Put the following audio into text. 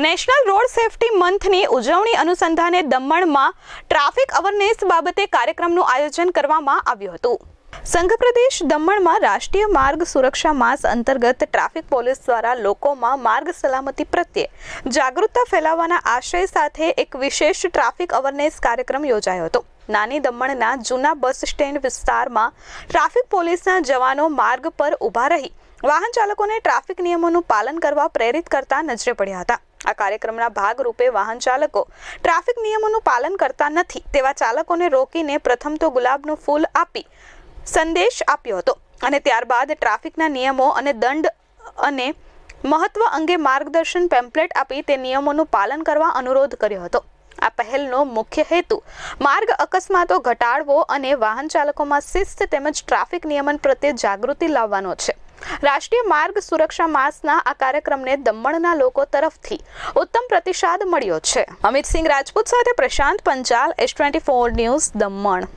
National road safety મંથની ઉજવણી અનુસંધાને દમણમાં ટ્રાફિક અવેરનેસ બાબતે કાર્યક્રમનું આયોજન કરવામાં આવ્યું હતું। સંઘ પ્રદેશ દમણમાં રાષ્ટ્રીય માર્ગ સુરક્ષા માસ અંતર્ગત ટ્રાફિક પોલીસ દ્વારા લોકોમાં માર્ગ સલામતી પ્રત્યે જાગૃતતા ફેલાવવાના આશય સાથે એક વિશેષ ટ્રાફિક અવેરનેસ કાર્યક્રમ યોજાયો હતો। નાની દમણના જૂના બસ સ્ટેન્ડ વિસ્તારમાં ટ્રાફિક પોલીસના જવાનો માર્ગ પર ઊભા રહી વાહન ચાલકોને ટ્રાફિક નિયમોનું પાલન કરવા પ્રેરિત કરતા નજરે પડ્યા હતા। આ કાર્યક્રમના ભાગરૂપે વાહન ચાલકો ટ્રાફિક નિયમોનું પાલન કરતા નથી તેવા ચાલકોને રોકીને પ્રથમ તો ગુલાબનું ફૂલ આપી સંદેશ આપ્યો હતો અને ત્યારબાદ ટ્રાફિકના નિયમો અને દંડ અને મહત્વ અંગે માર્ગદર્શન પેમ્પલેટ આપી તે નિયમોનું પાલન કરવા અનુરોધ કર્યો હતો। આ પહેલનો મુખ્ય હેતુ માર્ગ અકસ્માતો ઘટાડવો અને વાહન ચાલકોમાં શિસ્ત તેમજ ટ્રાફિક નિયમન પ્રત્યે જાગૃતિ લાવવાનો છે। રાષ્ટ્રીય માર્ગ સુરક્ષા માસના આ કાર્યક્રમને દમણના લોકો તરફથી ઉત્તમ પ્રતિસાદ મળ્યો છે। અમિત સિંહ રાજપૂત સાથે પ્રશાંત પંચાલ, S24 ન્યૂઝ, દમણ।